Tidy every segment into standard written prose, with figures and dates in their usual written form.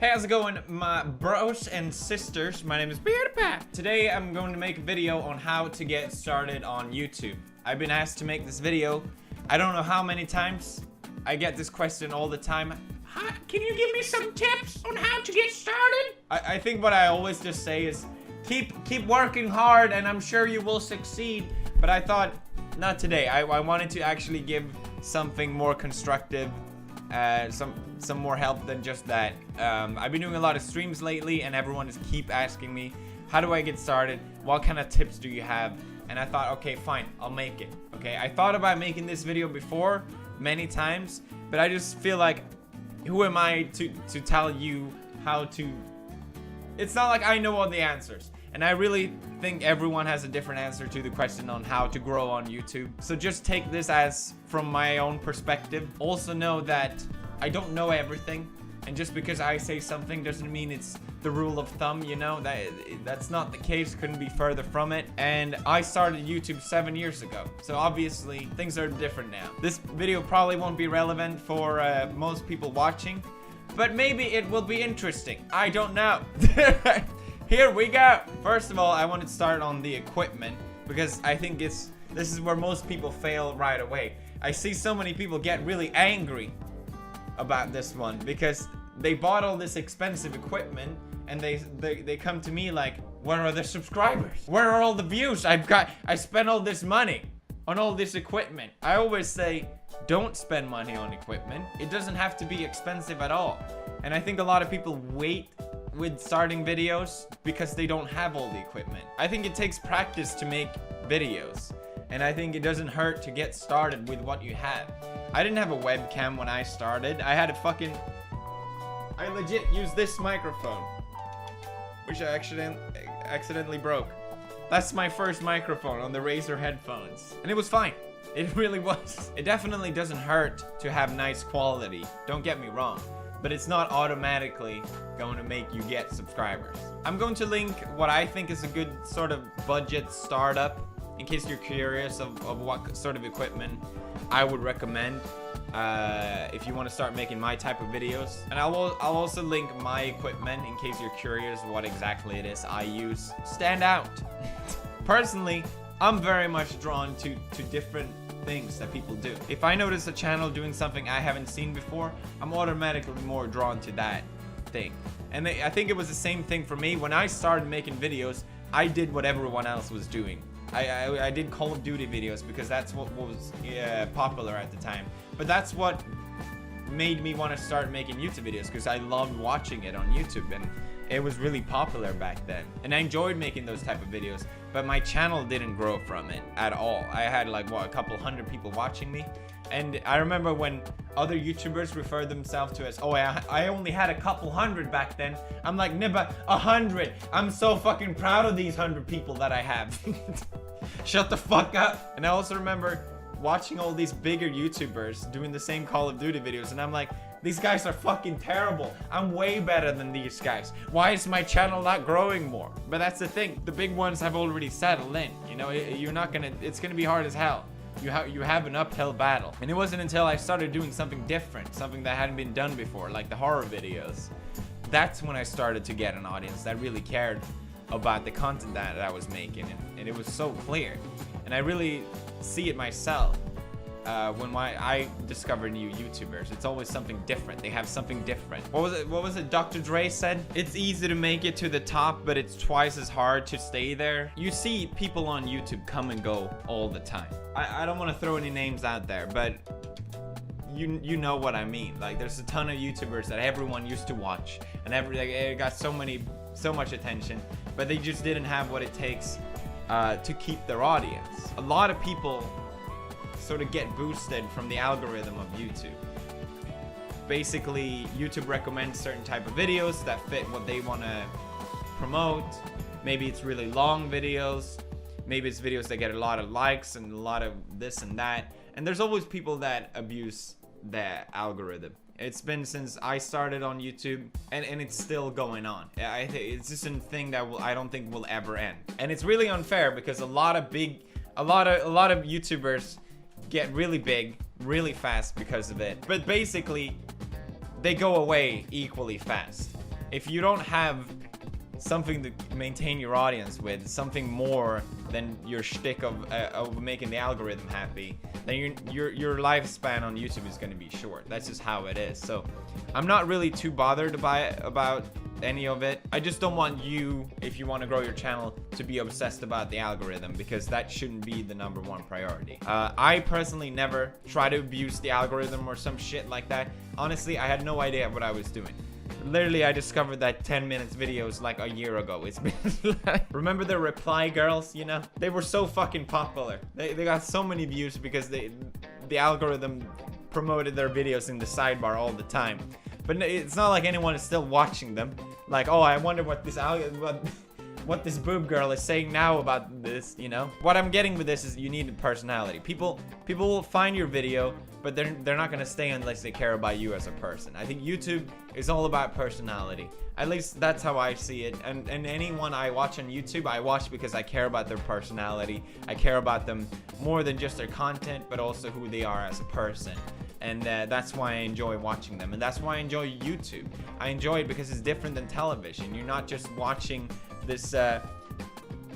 Hey, how's it going, my bros and sisters? My name is Pewdipie. Today I'm going to make a video on how to get started on YouTube. I've been asked to make this video I don't know how many times. I get this question all the time. Can you give me some tips on how to get started? I think what I always just say is keep working hard and I'm sure you will succeed. But I thought, not today. I wanted to actually give something more constructive, some more help than just that. I've been doing a lot of streams lately and everyone is keep asking me, how do I get started? What kind of tips do you have? And I thought, okay, fine, I'll make it. Okay, I thought about making this video before many times, but I just feel like, who am I to tell you how to? It's not like I know all the answers. And I really think everyone has a different answer to the question on how to grow on YouTube. So just take this as from my own perspective. Also know that I don't know everything. And just because I say something doesn't mean it's the rule of thumb, you know? That's not the case, couldn't be further from it. And I started YouTube 7 years ago. So obviously things are different now. This video probably won't be relevant for most people watching, but maybe it will be interesting. I don't know. Here we go. First of all, I want to start on the equipment because I think this is where most people fail right away. I see so many people get really angry about this one because they bought all this expensive equipment and they come to me like, where are the subscribers? Where are all the views? I spent all this money on all this equipment. I always say, don't spend money on equipment. It doesn't have to be expensive at all. And I think a lot of people wait with starting videos because they don't have all the equipment. I think it takes practice to make videos. And I think it doesn't hurt to get started with what you have. I didn't have a webcam when I started. I had I legit used this microphone, which I accidentally broke. That's my first microphone on the Razer headphones. And it was fine. It really was. It definitely doesn't hurt to have nice quality. Don't get me wrong. But it's not automatically going to make you get subscribers. I'm going to link what I think is a good sort of budget startup in case you're curious of what sort of equipment I would recommend if you want to start making my type of videos. And I'll also link my equipment in case you're curious what exactly it is I use. Stand out. Personally, I'm very much drawn to different things that people do. If I notice a channel doing something I haven't seen before, I'm automatically more drawn to that thing. And I think it was the same thing for me. When I started making videos, I did what everyone else was doing. I did Call of Duty videos because that's what was popular at the time. But that's what made me want to start making YouTube videos because I loved watching it on YouTube and it was really popular back then. And I enjoyed making those type of videos, but my channel didn't grow from it at all. I had like, what, a couple hundred people watching me. And I remember when other YouTubers referred themselves to as, oh, I only had a couple hundred back then. I'm like, nibba, 100. I'm so fucking proud of these 100 people that I have. Shut the fuck up. And I also remember watching all these bigger YouTubers doing the same Call of Duty videos. And I'm like, these guys are fucking terrible. I'm way better than these guys. Why is my channel not growing more? But that's the thing. The big ones have already settled in. You know, it's gonna be hard as hell. You have an uphill battle. And it wasn't until I started doing something different, something that hadn't been done before, like the horror videos. That's when I started to get an audience that really cared about the content that I was making. And it was so clear. And I really see it myself. When I discover new YouTubers, it's always something different. They have something different. What was it Dr. Dre said? It's easy to make it to the top, but it's twice as hard to stay there. You see people on YouTube come and go all the time. I don't want to throw any names out there, but you know what I mean. Like, there's a ton of YouTubers that everyone used to watch, and it got so much attention, but they just didn't have what it takes to keep their audience. A lot of people sort of get boosted from the algorithm of YouTube. Basically, YouTube recommends certain type of videos that fit what they want to promote. Maybe it's really long videos. Maybe it's videos that get a lot of likes and a lot of this and that. And there's always people that abuse the algorithm. It's been since I started on YouTube, and it's still going on. It's just a thing that I don't think will ever end. And it's really unfair because a lot of YouTubers get really big really fast because of it, but basically they go away equally fast. If you don't have something to maintain your audience with, something more than your shtick of making the algorithm happy, then your lifespan on YouTube is going to be short. That's just how it is. So I'm not really too bothered about any of it. I just don't want you, if you want to grow your channel, to be obsessed about the algorithm, because that shouldn't be the #1 priority. I personally never try to abuse the algorithm or some shit like that. Honestly, I had no idea what I was doing. Literally, I discovered that 10 minutes videos like a year ago. It's been like, remember the reply girls, you know? They were so fucking popular. They got so many views because the algorithm promoted their videos in the sidebar all the time. But it's not like anyone is still watching them. Like, oh, I wonder what what this boob girl is saying now about this, you know? What I'm getting with this is you need a personality. People will find your video, but they're not gonna stay unless they care about you as a person. I think YouTube is all about personality. At least that's how I see it. And anyone I watch on YouTube, I watch because I care about their personality. I care about them more than just their content, but also who they are as a person. And that's why I enjoy watching them. And that's why I enjoy YouTube. I enjoy it because it's different than television. You're not just watching this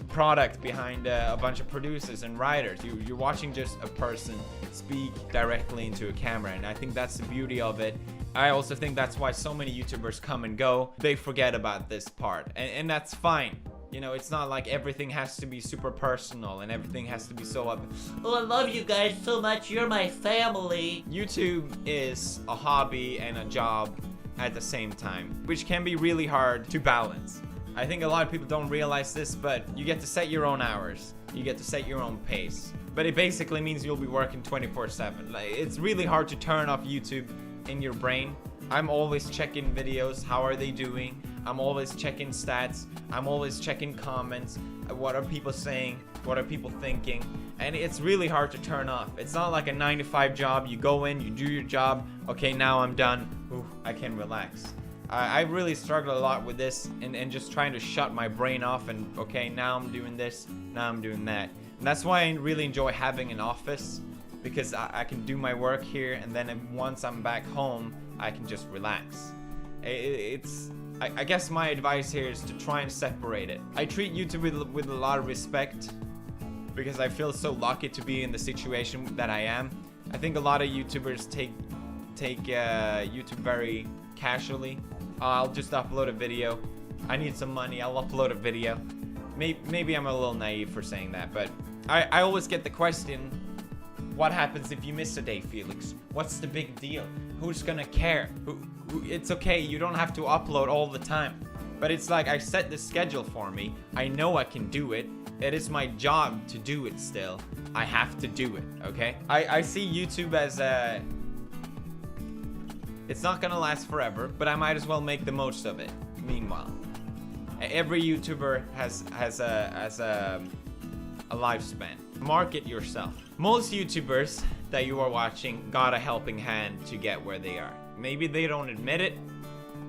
product behind a bunch of producers and writers. You're watching just a person speak directly into a camera, and I think that's the beauty of it. I also think that's why so many YouTubers come and go. They forget about this part, and that's fine. You know, it's not like everything has to be super personal and everything has to be so up. Oh, I love you guys so much. You're my family. YouTube is a hobby and a job at the same time, which can be really hard to balance. I think a lot of people don't realize this, but you get to set your own hours. You get to set your own pace. But it basically means you'll be working 24/7. Like, it's really hard to turn off YouTube in your brain. I'm always checking videos. How are they doing? I'm always checking stats. I'm always checking comments. What are people saying? What are people thinking? And it's really hard to turn off. It's not like a 9-to-5 job. You go in, you do your job. Okay, now I'm done. Ooh, I can relax. I really struggle a lot with this and just trying to shut my brain off and okay, now I'm doing this, now I'm doing that. And that's why I really enjoy having an office, because I can do my work here, and then once I'm back home, I can just relax. I guess my advice here is to try and separate it. I treat YouTube with a lot of respect because I feel so lucky to be in the situation that I am. I think a lot of YouTubers take YouTube very casually. I'll just upload a video. I need some money, I'll upload a video. Maybe I'm a little naive for saying that, but I always get the question, what happens if you miss a day, Felix? What's the big deal? Who's gonna care? It's okay, you don't have to upload all the time. But it's like I set the schedule for me. I know I can do it. It is my job to do it still. I have to do it, okay? I see YouTube as a... It's not gonna last forever, but I might as well make the most of it. Meanwhile, every YouTuber has a lifespan. Market yourself. Most YouTubers that you are watching got a helping hand to get where they are. Maybe they don't admit it.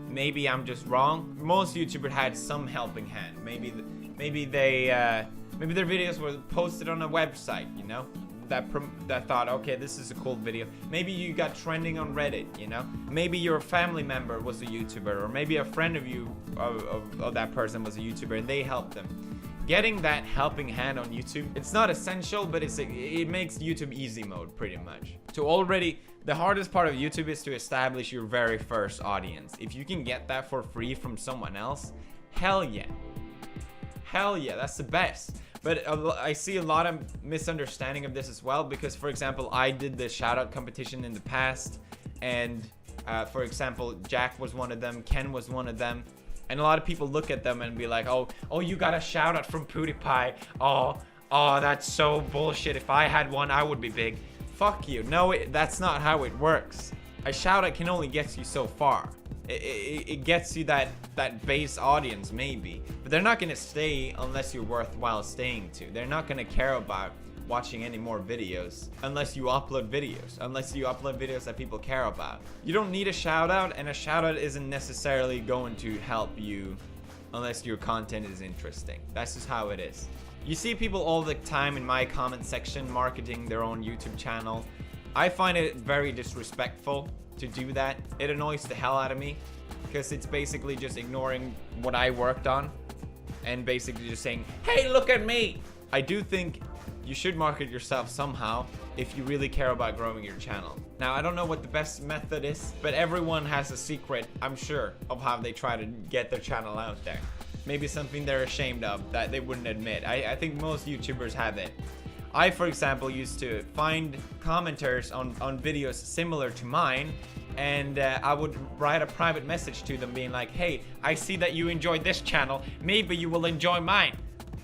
Maybe I'm just wrong. Most YouTubers had some helping hand. Maybe their videos were posted on a website, you know, that thought, okay, this is a cool video. Maybe you got trending on Reddit, you know. Maybe your family member was a YouTuber, or maybe a friend of you of that person was a YouTuber, and they helped them. Getting that helping hand on YouTube, it's not essential, but it makes YouTube easy mode pretty much. The hardest part of YouTube is to establish your very first audience. If you can get that for free from someone else, hell yeah. Hell yeah, that's the best. But I see a lot of misunderstanding of this as well, because for example, I did the shoutout competition in the past, and for example, Jack was one of them, Ken was one of them. And a lot of people look at them and be like, oh, you got a shout out from PewDipie. Oh, that's so bullshit. If I had one, I would be big. Fuck you. No, that's not how it works. A shout out can only get you so far. It gets you that base audience maybe, but they're not gonna stay unless you're worthwhile staying to. They're not gonna care about watching any more videos unless you upload videos that people care about. You don't need a shout out, and a shout out isn't necessarily going to help you unless your content is interesting. That's just how it is. You see people all the time in my comment section marketing their own YouTube channel. I find it very disrespectful. to do that. It annoys the hell out of me because it's basically just ignoring what I worked on and basically just saying, hey, look at me. I do think you should market yourself somehow if you really care about growing your channel. Now, I don't know what the best method is, but everyone has a secret, I'm sure, of how they try to get their channel out there. Maybe something they're ashamed of that they wouldn't admit. I think most YouTubers have it. I, for example, used to find commenters on videos similar to mine, and I would write a private message to them being like, hey, I see that you enjoyed this channel, maybe you will enjoy mine.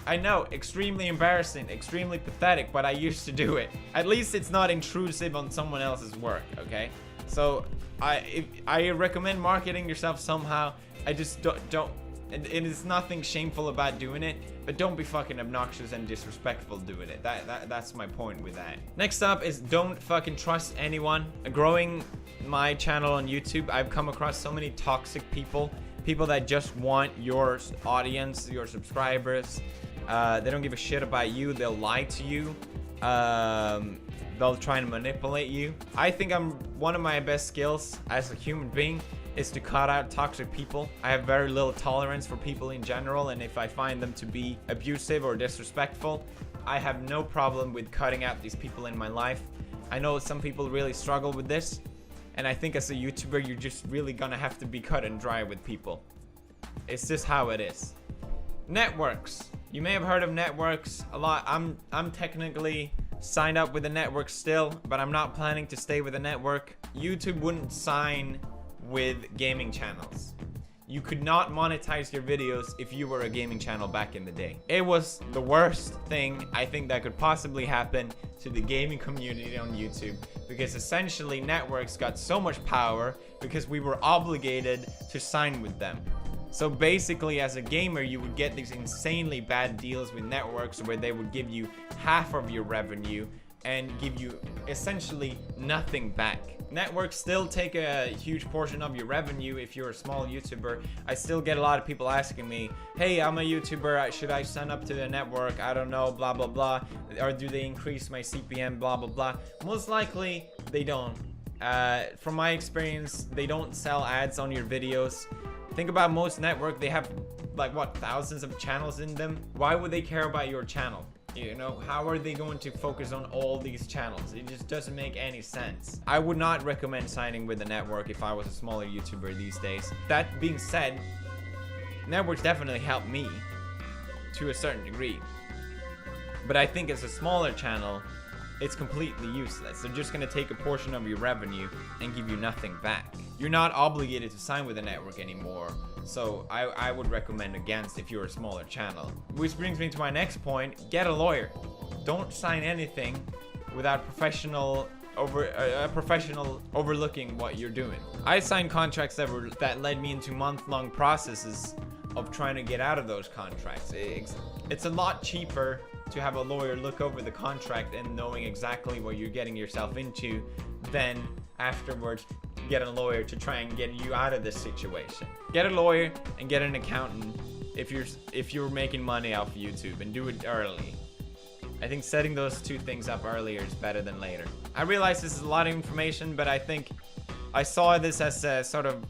I know, extremely embarrassing, extremely pathetic, but I used to do it. At least it's not intrusive on someone else's work, okay? So I recommend marketing yourself somehow. I just don't and it's nothing shameful about doing it, but don't be fucking obnoxious and disrespectful doing it. That's my point with that. Next up is don't fucking trust anyone. Growing my channel on YouTube, I've come across so many toxic people that just want your audience, your subscribers. They don't give a shit about you. They'll lie to you. They'll try and manipulate you. I think one of my best skills as a human being is to cut out toxic people. I have very little tolerance for people in general, and if I find them to be abusive or disrespectful, I have no problem with cutting out these people in my life. I know some people really struggle with this, and I think as a YouTuber, you're just really gonna have to be cut and dry with people. It's just how it is. Networks. You may have heard of networks a lot. I'm technically signed up with a network still, but I'm not planning to stay with a network. YouTube wouldn't sign with gaming channels. You could not monetize your videos if you were a gaming channel back in the day. It was the worst thing I think that could possibly happen to the gaming community on YouTube, because essentially networks got so much power because we were obligated to sign with them. So basically, as a gamer, you would get these insanely bad deals with networks where they would give you half of your revenue and give you essentially nothing back. Networks still take a huge portion of your revenue if you're a small YouTuber. I still get a lot of people asking me, hey, I'm a YouTuber, should I sign up to the network? I don't know, blah, blah, blah. Or do they increase my CPM, blah, blah, blah. Most likely, they don't. From my experience, they don't sell ads on your videos. Think about most network, they have like what, thousands of channels in them. Why would they care about your channel? You know, how are they going to focus on all these channels? It just doesn't make any sense. I would not recommend signing with a network if I was a smaller YouTuber these days. That being said, networks definitely help me to a certain degree. But I think as a smaller channel, it's completely useless. They're just gonna take a portion of your revenue and give you nothing back. You're not obligated to sign with a network anymore, so I would recommend against if you're a smaller channel. Which brings me to my next point: get a lawyer. Don't sign anything without a professional overlooking what you're doing. I signed contracts that led me into month-long processes of trying to get out of those contracts. It's a lot cheaper to have a lawyer look over the contract and knowing exactly what you're getting yourself into than afterwards get a lawyer to try and get you out of this situation. Get a lawyer and get an accountant if you're making money off YouTube, and do it early. I think setting those two things up earlier is better than later. I realize this is a lot of information, but I think I saw this as a sort of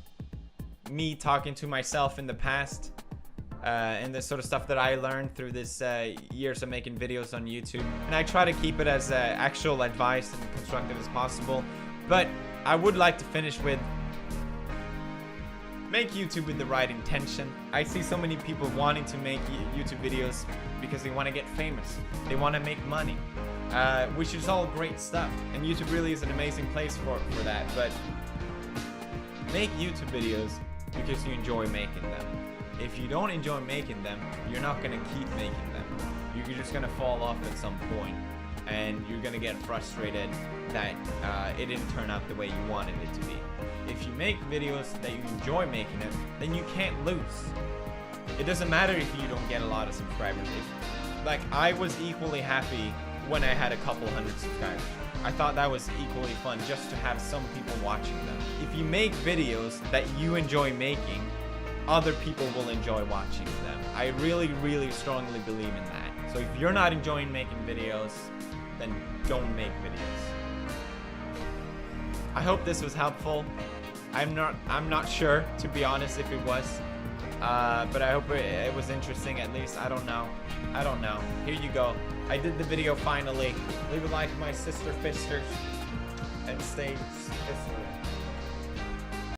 me talking to myself in the past. And the sort of stuff that I learned through this years of making videos on YouTube. And I try to keep it as actual advice and constructive as possible. But I would like to finish with, make YouTube with the right intention. I see so many people wanting to make YouTube videos because they want to get famous. They want to make money, which is all great stuff. And YouTube really is an amazing place for that. But make YouTube videos because you enjoy making them. If you don't enjoy making them, you're not gonna keep making them. You're just gonna fall off at some point, and you're gonna get frustrated that it didn't turn out the way you wanted it to be. If you make videos that you enjoy making it, then you can't lose. It doesn't matter if you don't get a lot of subscribers. Like, I was equally happy when I had a couple hundred subscribers. I thought that was equally fun just to have some people watching them. If you make videos that you enjoy making, other people will enjoy watching them. I really, really strongly believe in that. So if you're not enjoying making videos, then don't make videos. I hope this was helpful. I'm not sure, to be honest, if it was. But I hope it was interesting at least. I don't know. Here you go. I did the video finally. Leave a like, my sister fisters, and stay fisting.